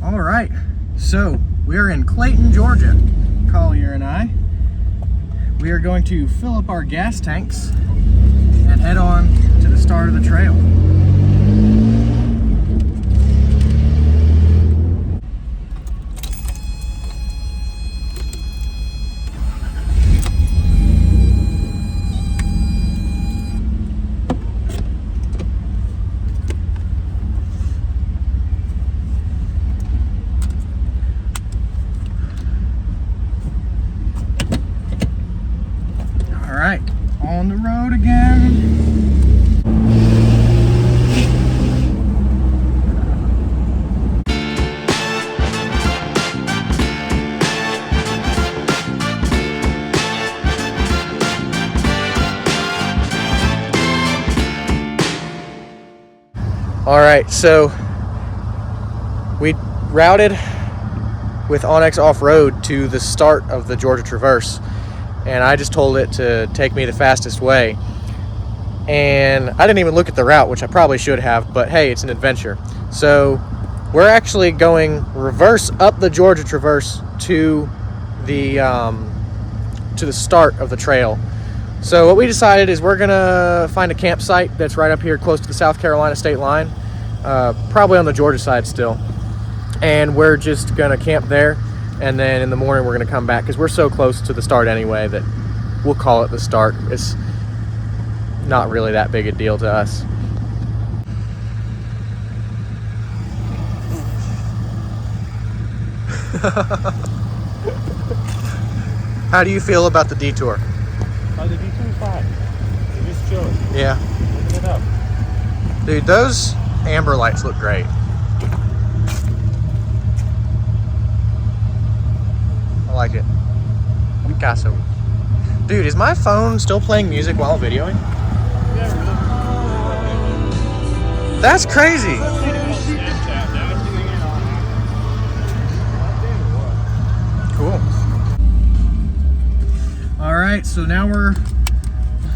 All right, so we're in Clayton, Georgia. Collier and I. We are going to fill up our gas tanks and head on to the start of the trail. All right, on the road again. All right, so we routed with Onyx Off-Road to the start of the Georgia Traverse, and I just told it to take me the fastest way. And I didn't even look at the route, which I probably should have, but hey, it's an adventure. So we're actually going reverse up the Georgia Traverse to the start of the trail. So what we decided is we're gonna find a campsite that's right up here close to the South Carolina state line, probably on the Georgia side still. And we're just gonna camp there, and then in the morning we're gonna come back because we're so close to the start anyway that we'll call it the start. It's not really that big a deal to us. How do you feel about the detour? Oh, the detour's fine. It is chilling. Yeah. Open it up. Dude, those amber lights look great. I like it. Picasso. Dude, is my phone still playing music while I'm videoing? Yeah, really. That's crazy. Cool. All right, so now we're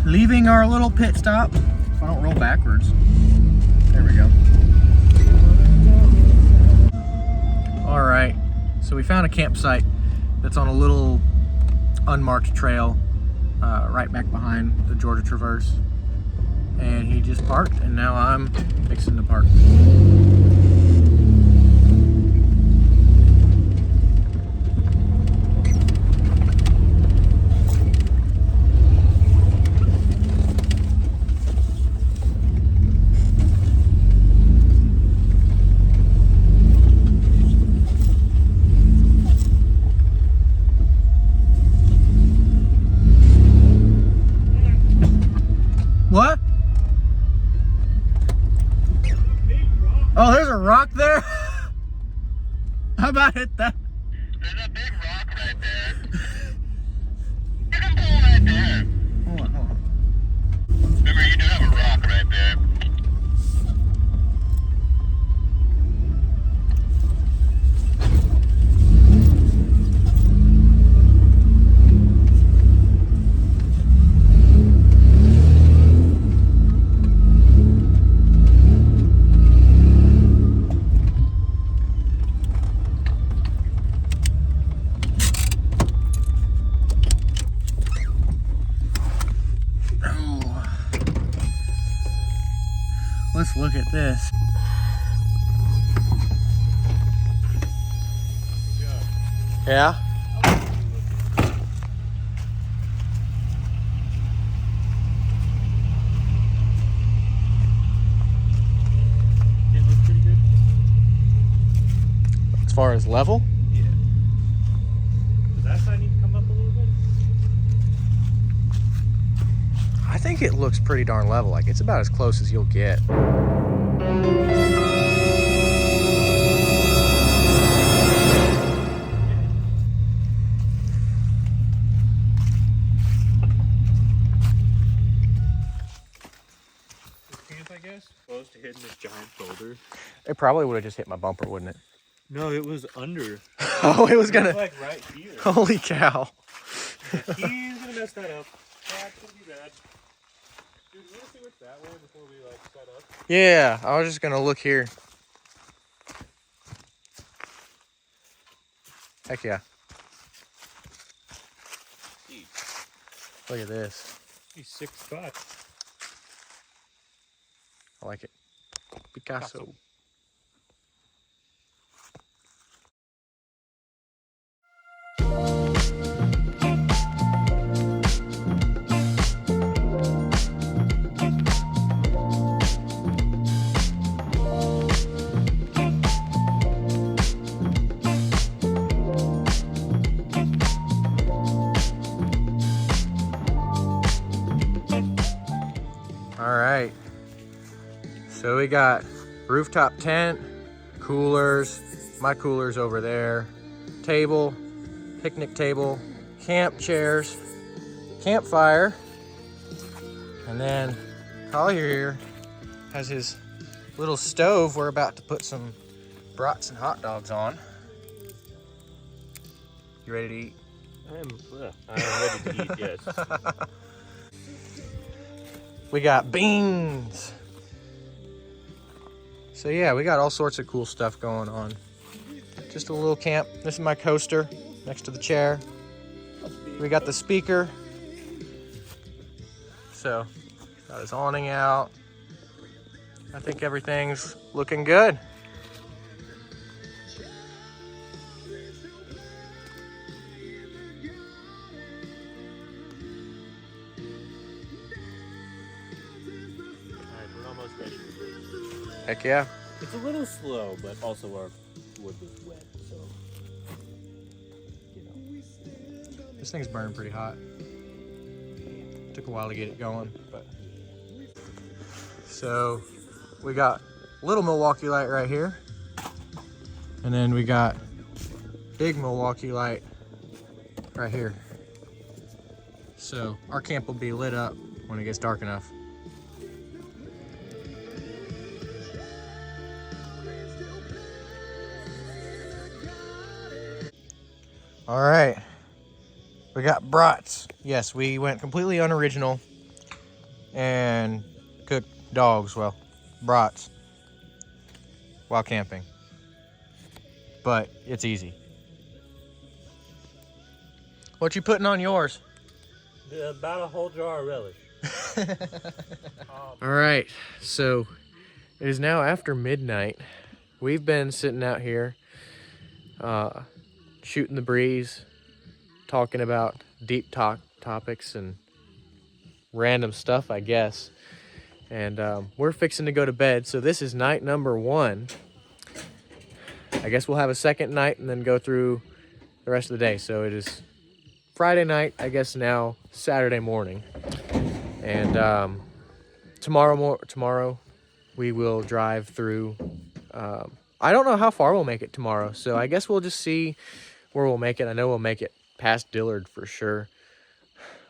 leaving our little pit stop. If I don't roll backwards. There we go. All right, so we found a campsite that's on a little unmarked trail right back behind the Georgia Traverse. And he just parked, and now I'm fixing to park. What? Oh, there's a rock there? How about hit that? There's a big rock right there. You can pull right there. Hold on. Remember, you do have a rock right there. Let's look at this. Yeah? It looks pretty good. As far as level? Yeah. Does that side need to come up a little bit? I think it looks pretty darn level. Like, it's about as close as you'll get. I guess. Supposed to hit in this giant boulder. It probably would have just hit my bumper, wouldn't it? No, it was under. Oh, it was It gonna. was like right here. Holy cow. He's gonna mess that up. That's gonna be bad. Dude, you wanna see what's that way before we like set up? Yeah, I was just gonna look here. Heck yeah. Jeez. Look at this. He's 6 spots. I like it. Picasso. All right. So we got rooftop tent, coolers, my cooler's over there, table, picnic table, camp chairs, campfire, and then Collier here has his little stove we're about to put some brats and hot dogs on. You ready to eat? I am ready to eat, yes. We got beans. So yeah, we got all sorts of cool stuff going on. Just a little camp. This is my coaster next to the chair. We got the speaker. So, got his awning out. I think everything's looking good. Alright, we're almost ready. Heck yeah. It's a little slow, but also our wood was wet, so you know. This thing's burning pretty hot. Took a while to get it going, but. So, we got little Milwaukee light right here. And then we got big Milwaukee light right here. So, our camp will be lit up when it gets dark enough. All right, we got brats. Yes, we went completely unoriginal and cooked dogs, well, brats, while camping. But it's easy. What you putting on yours? About a whole jar of relish. All right, so it is now after midnight. We've been sitting out here shooting the breeze, talking about deep topics and random stuff, I guess. And we're fixing to go to bed. So this is night number 1. I guess we'll have a second night and then go through the rest of the day. So it is Friday night, I guess now Saturday morning. And tomorrow we will drive through. I don't know how far we'll make it tomorrow. So I guess we'll just see where we'll make it. I know we'll make it past Dillard for sure,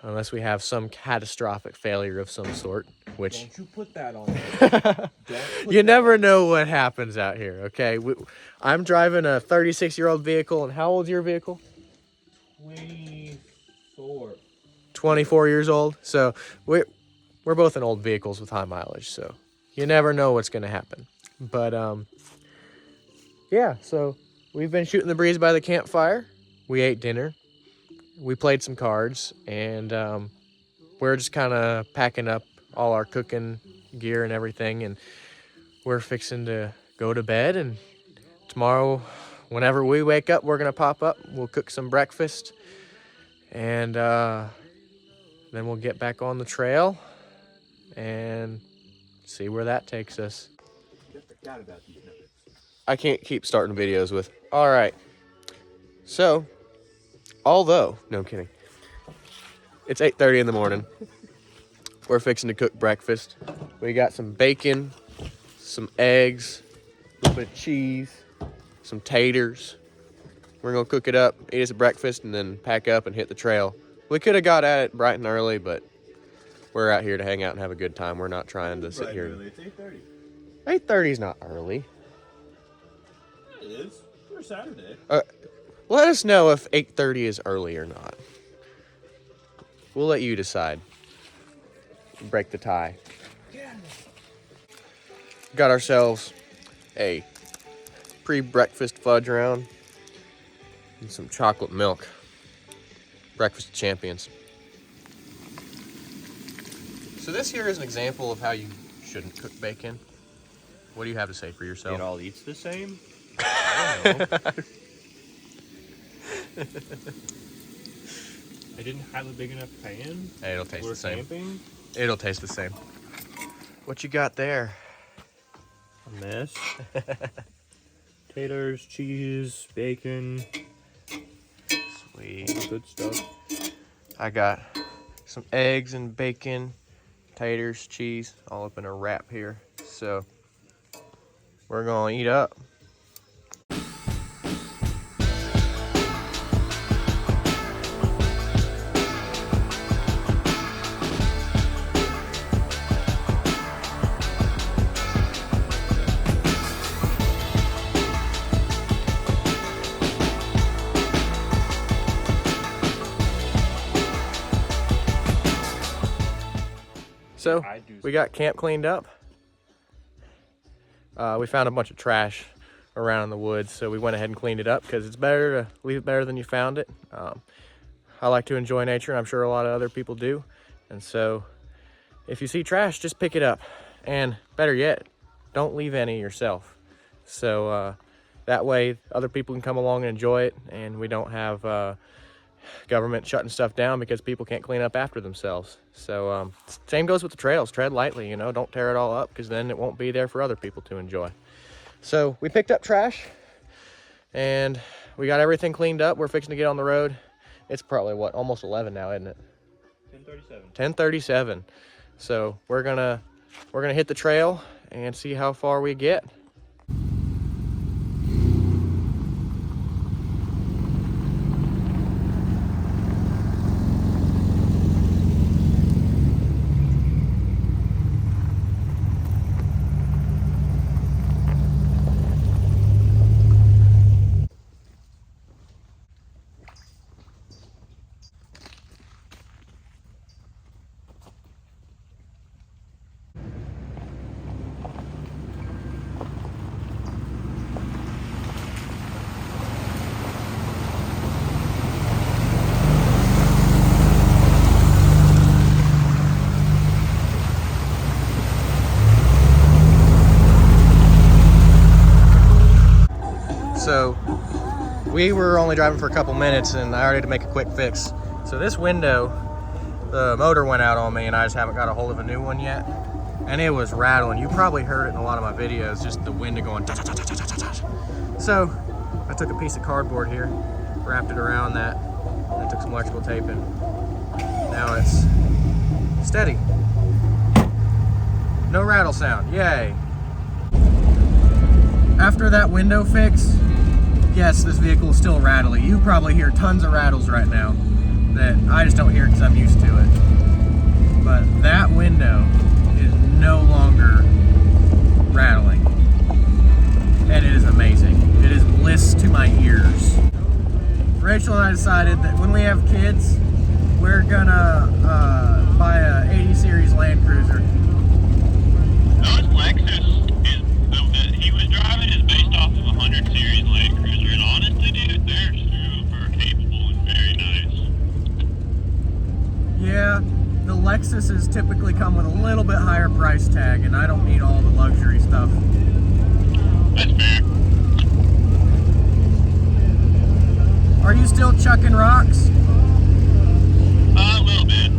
unless we have some catastrophic failure of some sort, which Don't you put that on there. you never know what happens out here. Okay, I'm driving a 36-year-old vehicle, and how old's your vehicle? 24. 24 years old. So we're both in old vehicles with high mileage, so you never know what's gonna happen. But yeah, so we've been shooting the breeze by the campfire. We ate dinner. We played some cards, and we're just kind of packing up all our cooking gear and everything, and we're fixing to go to bed. And tomorrow, whenever we wake up, we're gonna pop up. We'll cook some breakfast, and then we'll get back on the trail and see where that takes us. I can't keep starting videos with, all right. So, although, no I'm kidding. It's 8:30 in the morning. We're fixing to cook breakfast. We got some bacon, some eggs, a little bit of cheese, some taters. We're gonna cook it up, eat us a breakfast, and then pack up and hit the trail. We could have got at it bright and early, but we're out here to hang out and have a good time. We're not trying to sit here. It's 8:30. 8:30 is not early. It is. For Saturday. Let us know if 8:30 is early or not. We'll let you decide. Break the tie. Got ourselves a pre-breakfast fudge round. and some chocolate milk. Breakfast of champions. So this here is an example of how you shouldn't cook bacon. What do you have to say for yourself? It all eats the same? I don't know. I didn't have a big enough pan. Hey, it'll taste We're the same. camping. It'll taste the same. What you got there? A mess. Taters, cheese, bacon, Sweet. good stuff. I got some eggs and bacon, taters, cheese, all up in a wrap here. So we're gonna eat up. So we got camp cleaned up. We found a bunch of trash around in the woods, so we went ahead and cleaned it up because it's better to leave it better than you found it. I like to enjoy nature, and I'm sure a lot of other people do. And so if you see trash, just pick it up. And better yet, don't leave any yourself. So that way other people can come along and enjoy it, and we don't have government shutting stuff down because people can't clean up after themselves. So same goes with the trails. Tread lightly, you know, don't tear it all up because then it won't be there for other people to enjoy. So we picked up trash and we got everything cleaned up. We're fixing to get on the road. It's probably what, almost 11 now, isn't it? 10:37. 10:37. So we're gonna hit the trail and see how far we get. So we were only driving for a couple minutes and I already had to make a quick fix. So this window, the motor went out on me and I just haven't got a hold of a new one yet. And it was rattling. You probably heard it in a lot of my videos, just the window going ta ta ta ta ta ta ta. So I took a piece of cardboard here, wrapped it around that, and I took some electrical tape and now it's steady. No rattle sound, yay. After that window fix, yes, this vehicle is still rattly. You probably hear tons of rattles right now that I just don't hear because I'm used to it. But that window is no longer rattling. And it is amazing. It is bliss to my ears. Rachel and I decided that when we have kids, we're gonna buy a 80 series Land Cruiser. Those Lexus that he was driving is based off of a 100 series Land Cruiser, and honestly, dude, they're super capable and very nice. Yeah, the Lexuses typically come with a little bit higher price tag, and I don't need all the luxury stuff. That's fair. Are you still chucking rocks? A little bit.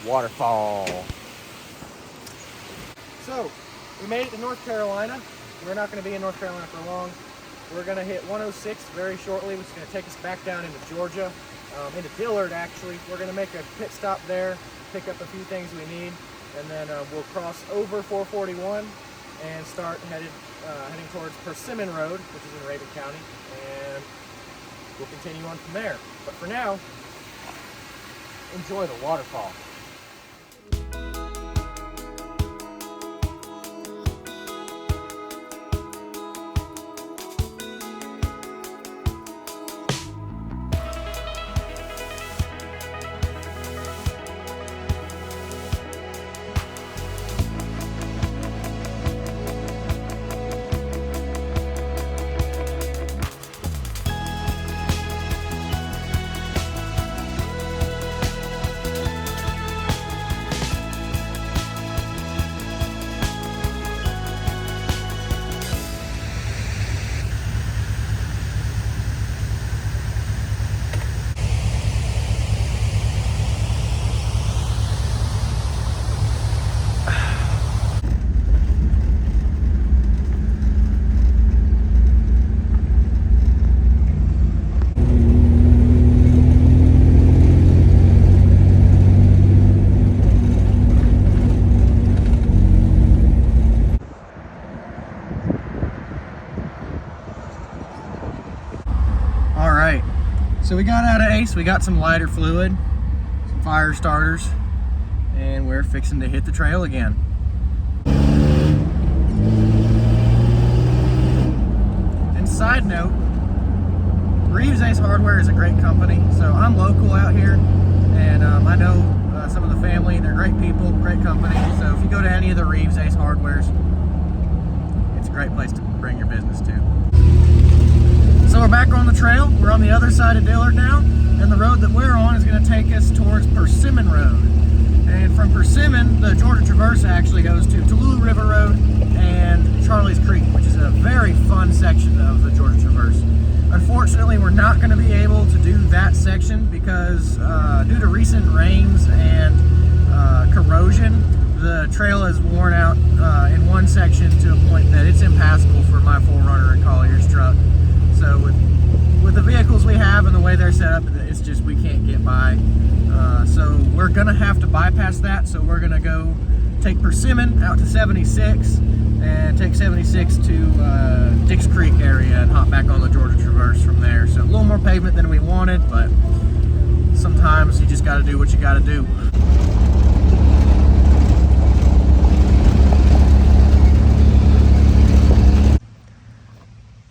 waterfall. So, we made it to North Carolina. We're not going to be in North Carolina for long. We're going to hit 106 very shortly, which is going to take us back down into Georgia, into Dillard actually. We're going to make a pit stop there, pick up a few things we need, and then we'll cross over 441 and start heading towards Persimmon Road, which is in Raven County, and we'll continue on from there. But for now, enjoy the waterfall. So we got out of Ace, we got some lighter fluid, some fire starters, and we're fixing to hit the trail again. And side note, Reeves Ace Hardware is a great company. So I'm local out here, and I know some of the family. They're great people, great company. So if you go to any of the Reeves Ace Hardwares, it's a great place to bring your business to. So we're back on the trail. We're on the other side of Dillard now, and the road that we're on is going to take us towards Persimmon Road. And from Persimmon, the Georgia Traverse actually goes to Tallulah River Road and Charlie's Creek, which is a very fun section of the Georgia Traverse. Unfortunately, we're not going to be able to do that section because due to recent rains and corrosion, the trail is worn out in one section to a point that it's impassable for my 4Runner and Collier's truck. So with the vehicles we have and the way they're set up, it's just we can't get by. So we're gonna have to bypass that. So we're gonna go take Persimmon out to 76 and take 76 to Dix Creek area and hop back on the Georgia Traverse from there. So a little more pavement than we wanted, but sometimes you just gotta do what you gotta do.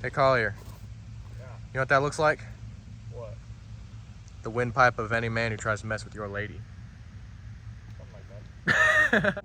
Hey Collier. You know what that looks like? What? The windpipe of any man who tries to mess with your lady. Something like that.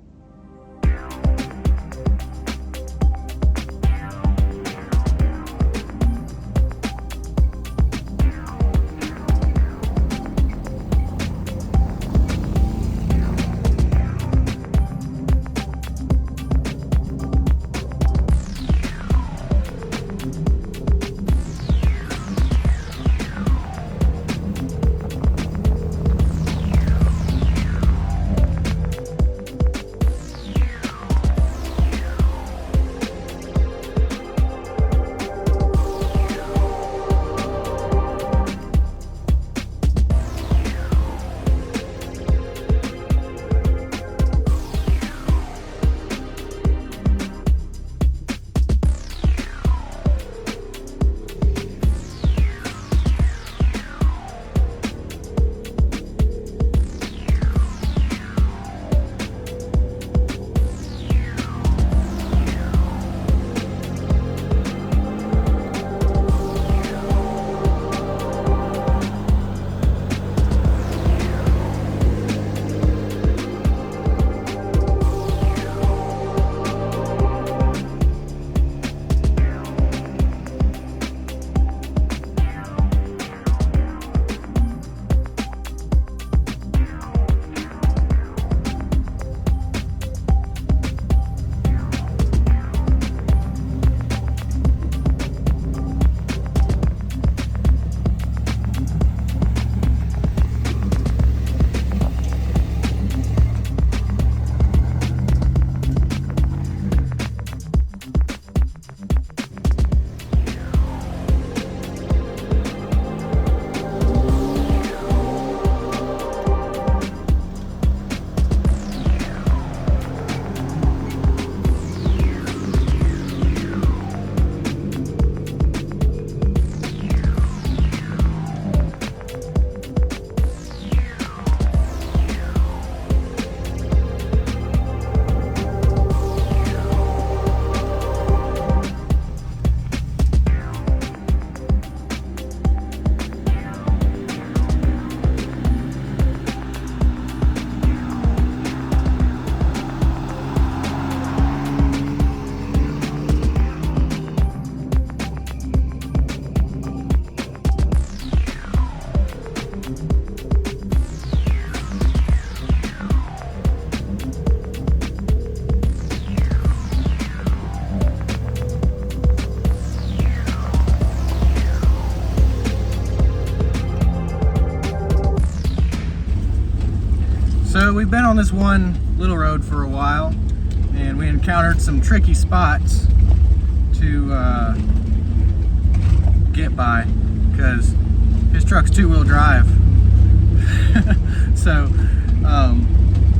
So we've been on this one little road for a while, and we encountered some tricky spots to get by because his truck's two-wheel drive. So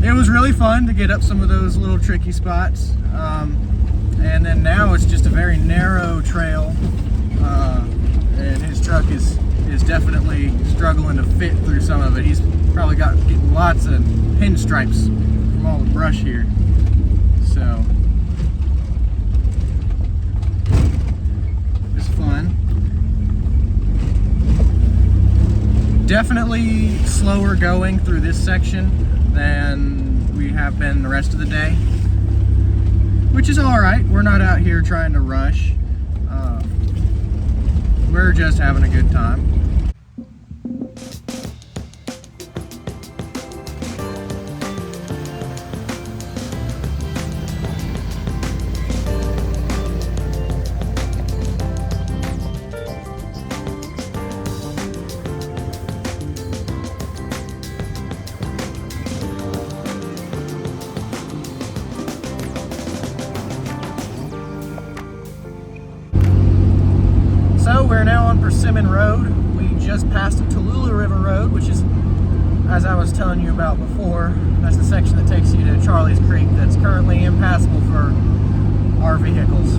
it was really fun to get up some of those little tricky spots, and then now it's just a very narrow trail, and his truck is definitely struggling to fit through some of it. He's probably getting lots of pinstripes from all the brush here. So it's fun. Definitely slower going through this section than we have been the rest of the day, which is all right. We're not out here trying to rush. We're just having a good time. So we're now on Persimmon Road. We just passed the Tallulah River Road, which is, as I was telling you about before, that's the section that takes you to Charlie's Creek that's currently impassable for our vehicles.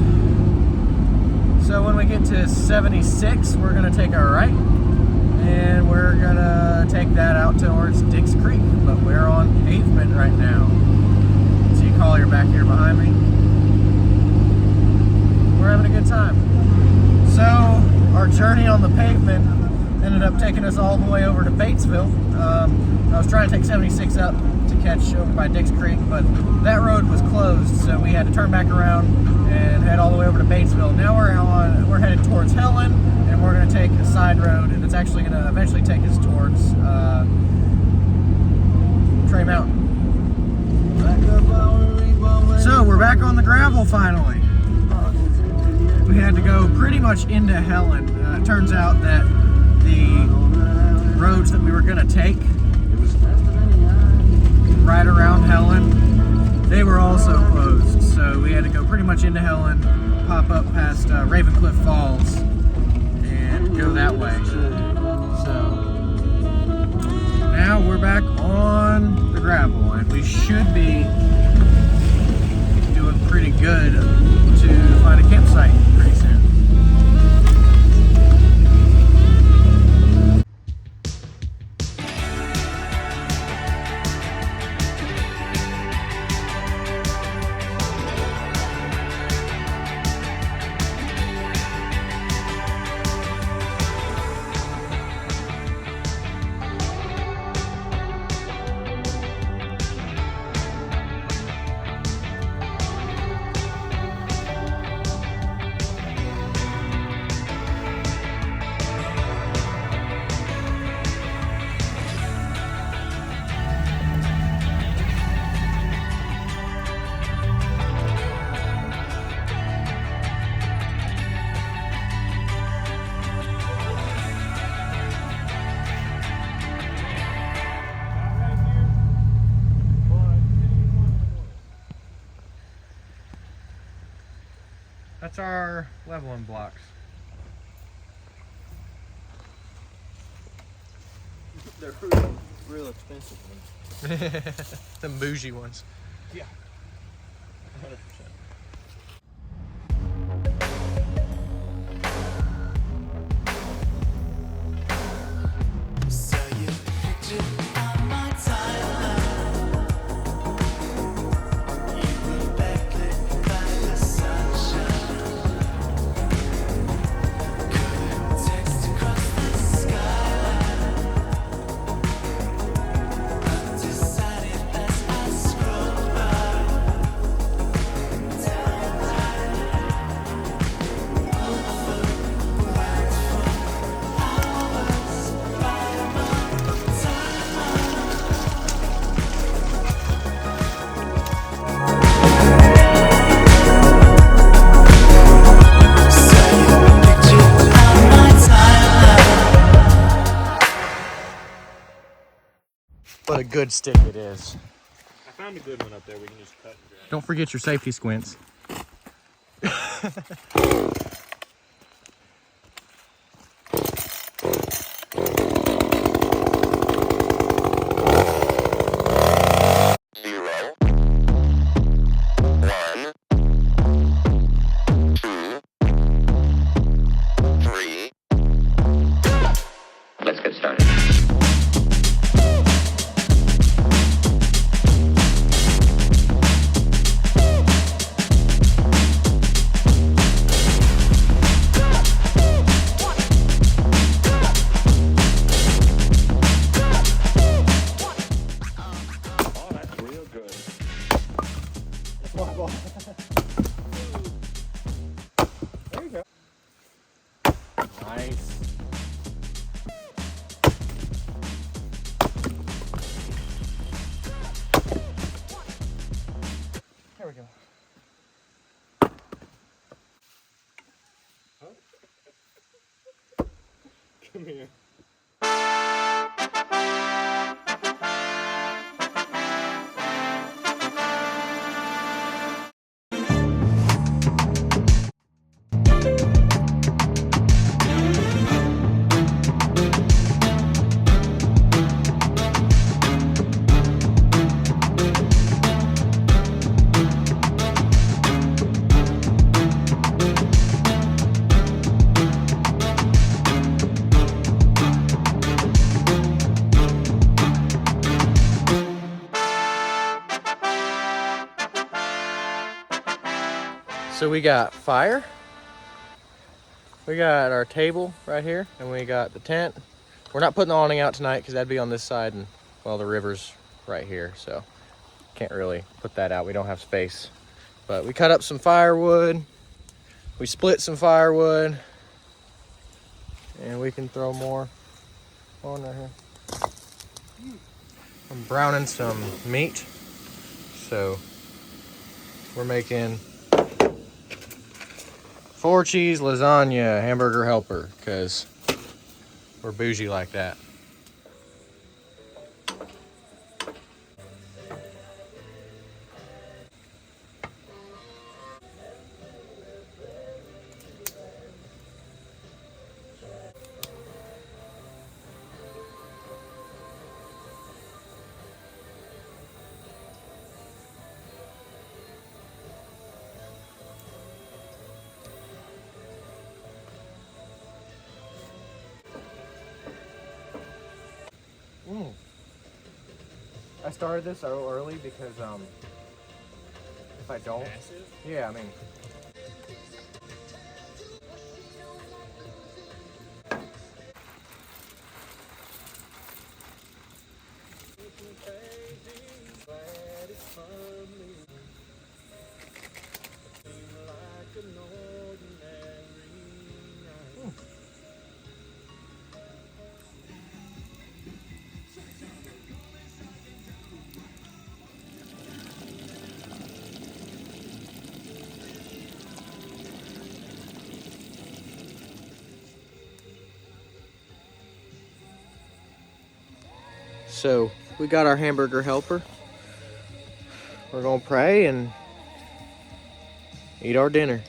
So when we get to 76, we're going to take our right, and we're going to take that out towards Dix Creek, but we're on pavement right now. See Collier back here behind me. We're having a good time. So our journey on the pavement ended up taking us all the way over to Batesville. I was trying to take 76 up to catch over by Dix Creek, but that road was closed, so we had to turn back around and head all the way over to Batesville. Now we're headed towards Helen, and we're going to take a side road, and it's actually going to eventually take us towards Trey Mountain. So we're back on the gravel finally. We had to go pretty much into Helen. It turns out that the roads that we were going to take right around Helen, they were also closed. So we had to go pretty much into Helen, pop up past Ravencliff Falls, and go that way. So now we're back on the gravel, and we should be doing pretty good to find a campsite pretty soon. That's our leveling blocks. They're real expensive ones. The bougie ones. Yeah. 100%. but a good stick it is. I found a good one up there we can just cut and drag. Don't forget your safety squints. Let's get started. Oh, that's real good. There you go. Nice. There we go. Come here. So we got fire, we got our table right here, and we got the tent. We're not putting the awning out tonight because that'd be on this side, and well, the river's right here, so can't really put that out. We don't have space. But we cut up some firewood, we split some firewood, and we can throw more on right here. I'm browning some meat, so we're making 4-cheese lasagna hamburger helper because we're bougie like that. I started this so early because if I don't, yeah, I mean, so we got our hamburger helper. We're gonna pray and eat our dinner.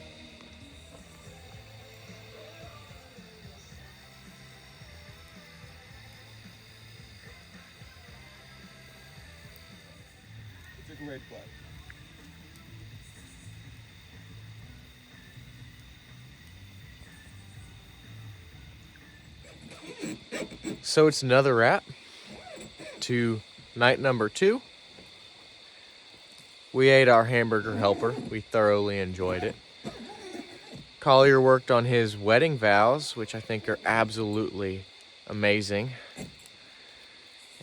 It's a great play. So it's another wrap to night number 2. We ate our hamburger helper. We thoroughly enjoyed it. Collier worked on his wedding vows, which I think are absolutely amazing.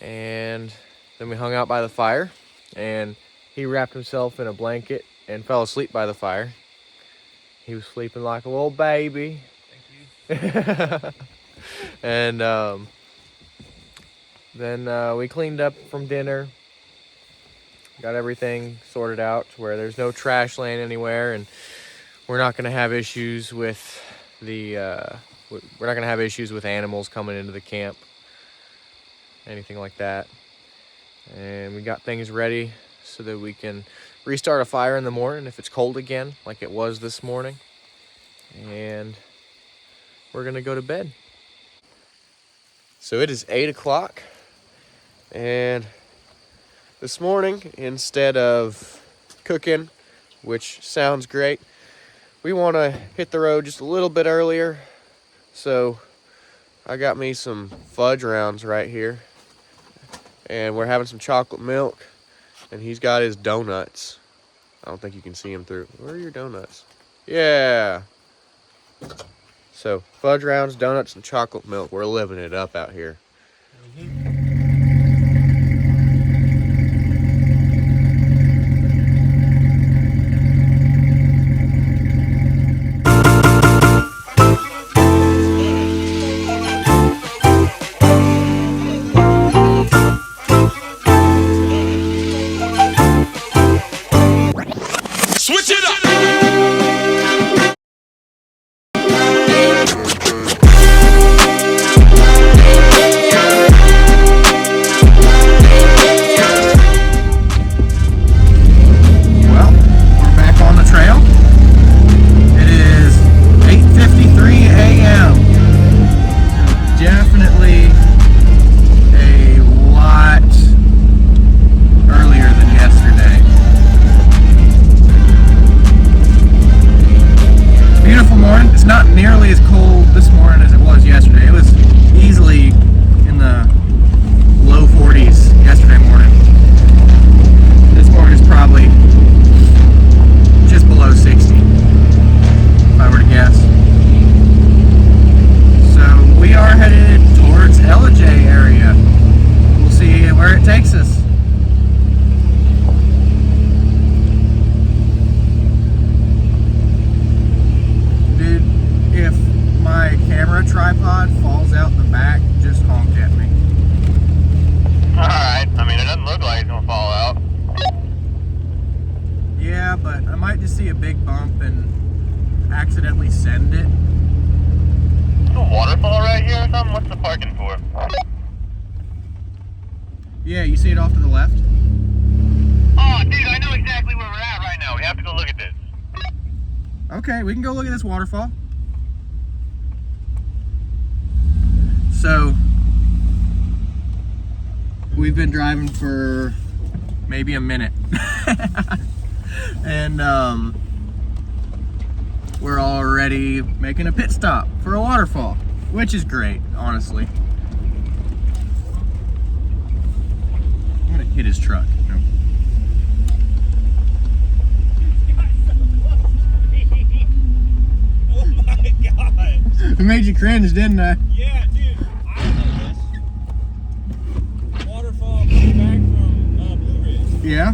And then we hung out by the fire, and he wrapped himself in a blanket and fell asleep by the fire. He was sleeping like a little baby. Thank you. And then we cleaned up from dinner, got everything sorted out to where there's no trash laying anywhere, and we're not going to have issues with we're not going to have issues with animals coming into the camp, anything like that. and we got things ready so that we can restart a fire in the morning if it's cold again, like it was this morning. And we're gonna go to bed. So it is 8 o'clock, and this morning, instead of cooking, which sounds great, we want to hit the road just a little bit earlier. So I got me some fudge rounds right here, and we're having some chocolate milk, and he's got his donuts. I don't think you can see him through. Where are your donuts? Yeah. So fudge rounds, donuts, and chocolate milk. We're living it up out here. Switch it up! Well, we're back on the trail. It is 8:53 a.m. Definitely a lot earlier than yesterday. Beautiful morning. It's not nearly as cold this morning as it was yesterday. It was easily in the low 40s yesterday morning. This morning is probably just below 60, if I were to guess. So we are headed towards LJ area. We'll see where it takes us. Dude, if my camera tripod falls out the back, just honk at me. Alright, I mean, it doesn't look like it's gonna fall out. Yeah, but I might just see a big bump and accidentally send it. Is a waterfall right here or something? What's the parking for? Yeah, you see it off to the left? Oh, dude, I know exactly where we're at right now. We have to go look at this. Okay, we can go look at this waterfall. So, we've been driving for maybe a minute. And we're already making a pit stop for a waterfall, which is great, honestly. I'm gonna hit his truck. No. Oh my god! It made you cringe, didn't I? Yeah, dude, I know this waterfall came back from Blue Ridge. Yeah?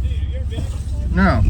Dude, have you ever been here before? No.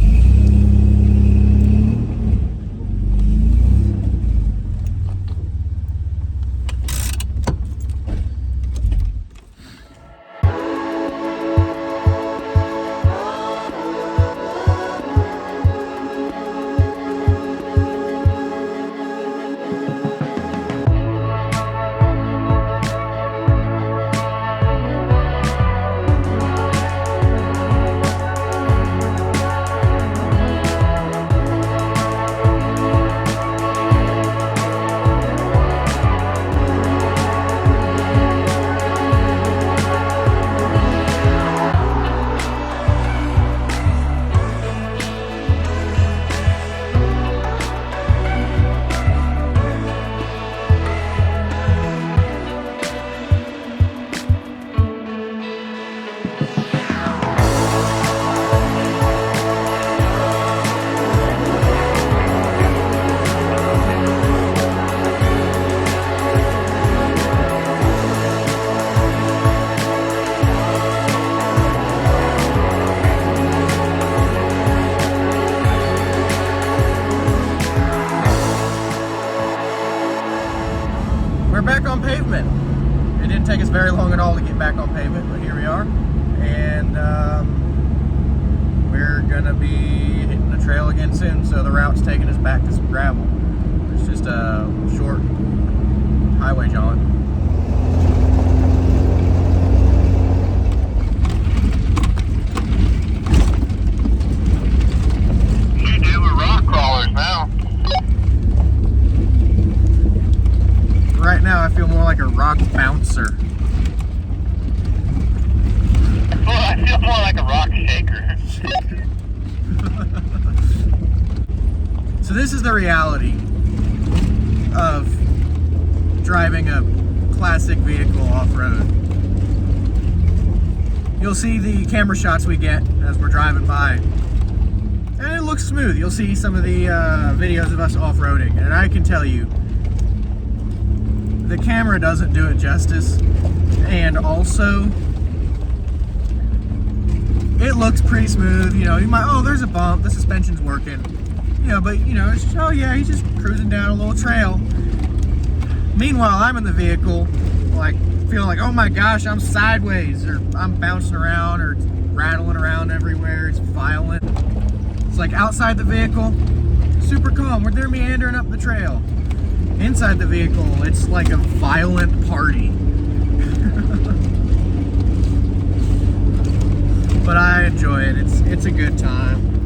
take us very long at all to get back on pavement, but here we are. And we're gonna be hitting the trail again soon, so the route's taking us back to some gravel. It's just a short highway jaunt. is the reality of driving a classic vehicle off-road. You'll see the camera shots we get as we're driving by, and it looks smooth. You'll see some of the videos of us off-roading, and I can tell you, the camera doesn't do it justice, and also, it looks pretty smooth. You know, you might, oh, there's a bump, the suspension's working. You know, but you know, it's just, oh yeah, he's just cruising down a little trail. Meanwhile, I'm in the vehicle, like, feeling like, oh my gosh, I'm sideways, or I'm bouncing around, or rattling around everywhere, it's violent. It's like outside the vehicle, super calm, they're meandering up the trail. Inside the vehicle, it's like a violent party. But I enjoy it, it's a good time.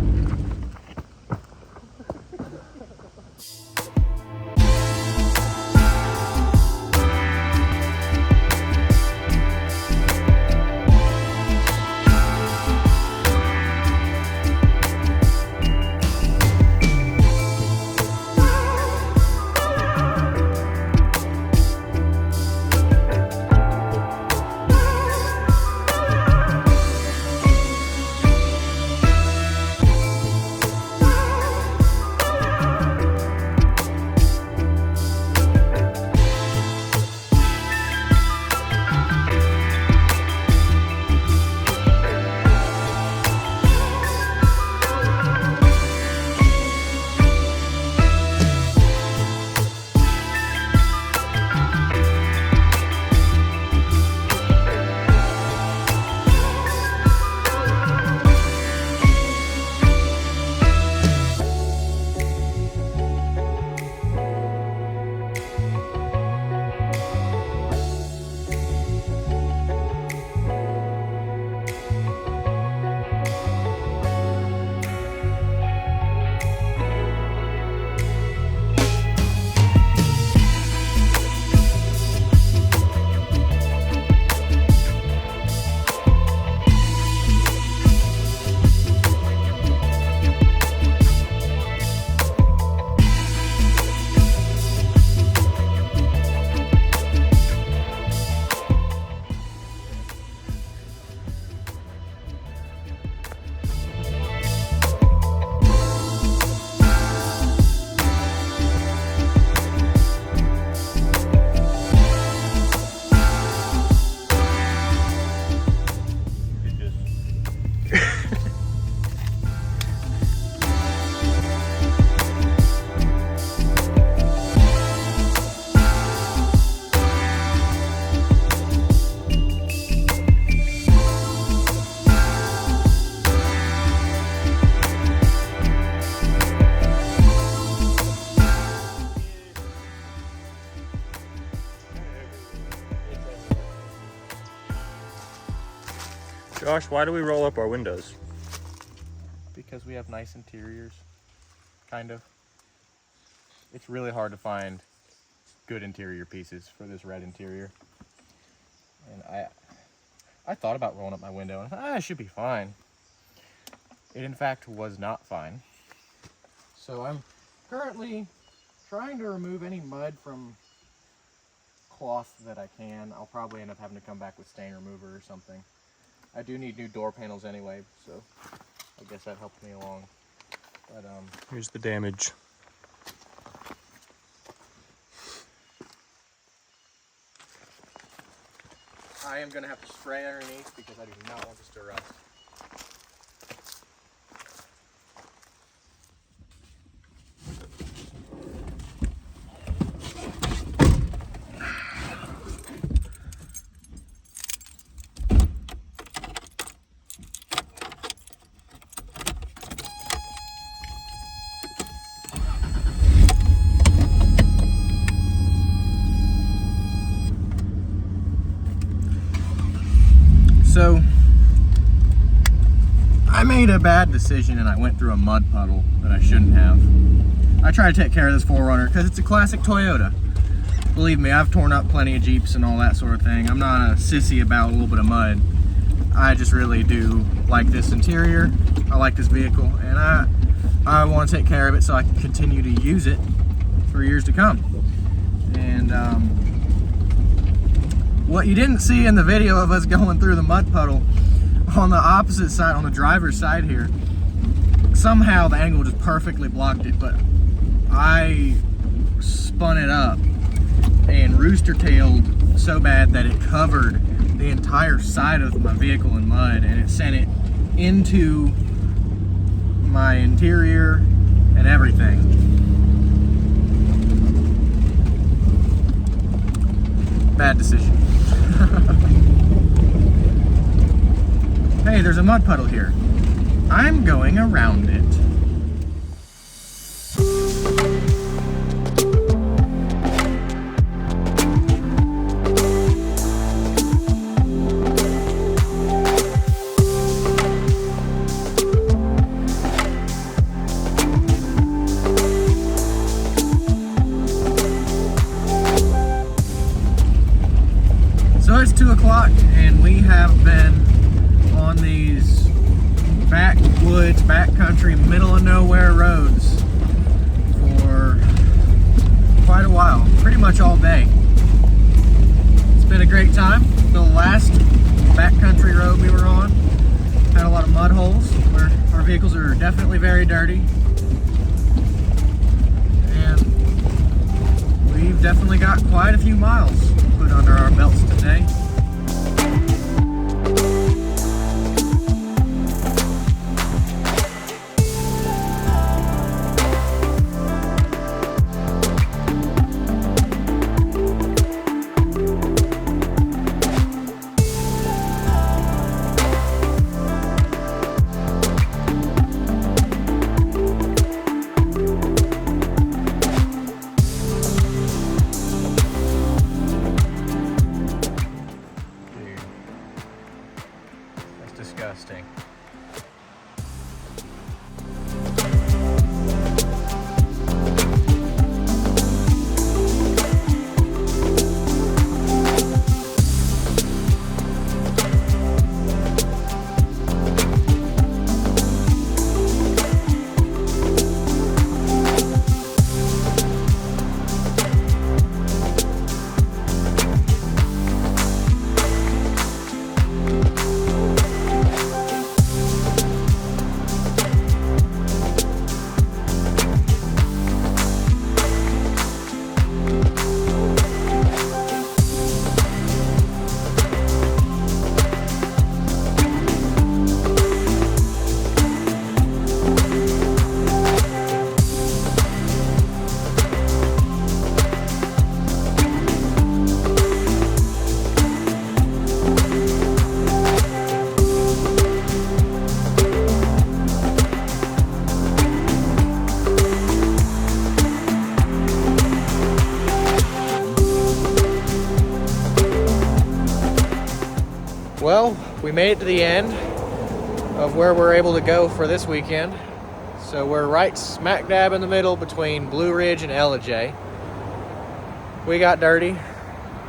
Josh, why do we roll up our windows? Because we have nice interiors, kind of. It's really hard to find good interior pieces for this red interior. And I thought about rolling up my window and I thought, it should be fine. It in fact was not fine. So I'm currently trying to remove any mud from cloth that I can. I'll probably end up having to come back with stain remover or something. I do need new door panels anyway, so I guess that helped me along. But Here's the damage. I am going to have to spray underneath because I do not want this to rust. So, I made a bad decision and I went through a mud puddle that I shouldn't have. I try to take care of this 4Runner because it's a classic Toyota. Believe me, I've torn up plenty of Jeeps and all that sort of thing. I'm not a sissy about a little bit of mud. I just really do like this interior. I like this vehicle, and I want to take care of it so I can continue to use it for years to come. And what you didn't see in the video of us going through the mud puddle, on the opposite side, on the driver's side here, somehow the angle just perfectly blocked it, but I spun it up and rooster-tailed so bad that it covered the entire side of my vehicle in mud, and it sent it into my interior and everything. Bad decision. Hey, there's a mud puddle here. I'm going around it. So it's 2 o'clock and we have been on these backwoods, backcountry, middle of nowhere roads for quite a while, pretty much all day. It's been a great time. The last backcountry road we were on had a lot of mud holes where our vehicles are definitely very dirty. And we've definitely got quite a few miles put under our belts today. Disgusting. Well, we made it to the end of where we're able to go for this weekend. So we're right smack dab in the middle between Blue Ridge and Ellijay. We got dirty.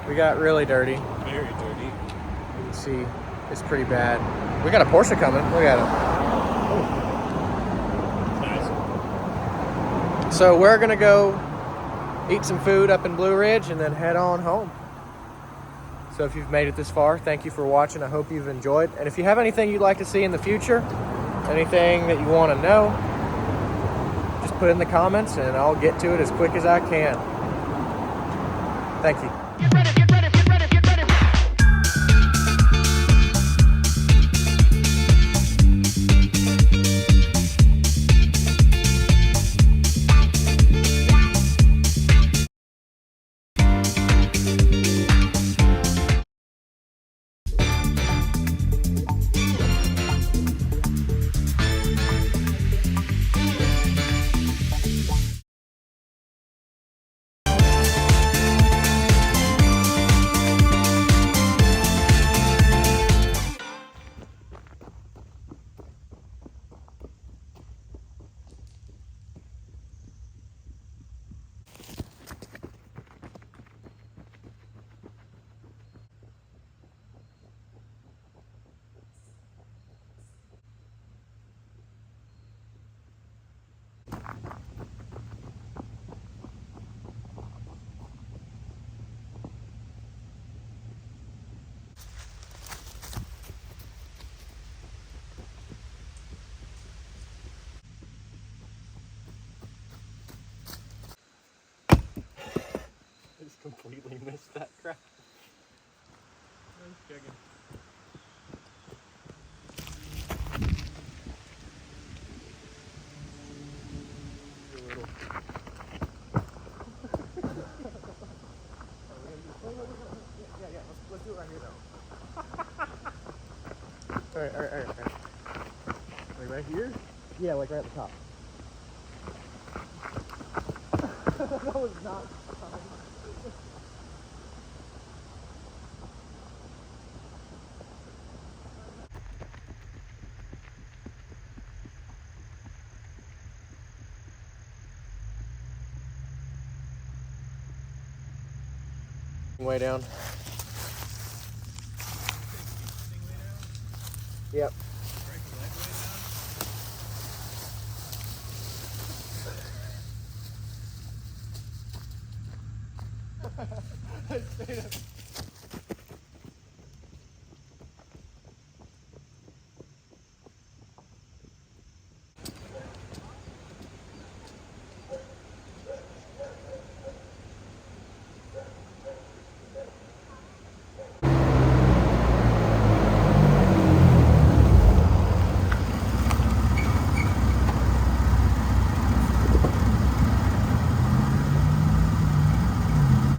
We got really dirty. Very dirty. You can see it's pretty bad. We got a Porsche coming. Look at it. Nice. So we're gonna go eat some food up in Blue Ridge and then head on home. So if you've made it this far, thank you for watching. I hope you've enjoyed. And if you have anything you'd like to see in the future, anything that you want to know, just put it in the comments and I'll get to it as quick as I can. Thank you. Get ready, get ready, get ready, get ready. completely missed that crap. Nice checking. Let's do it right here though. Alright. Like right here? Yeah, like right at the top. That was not way down. Yep. I stayed up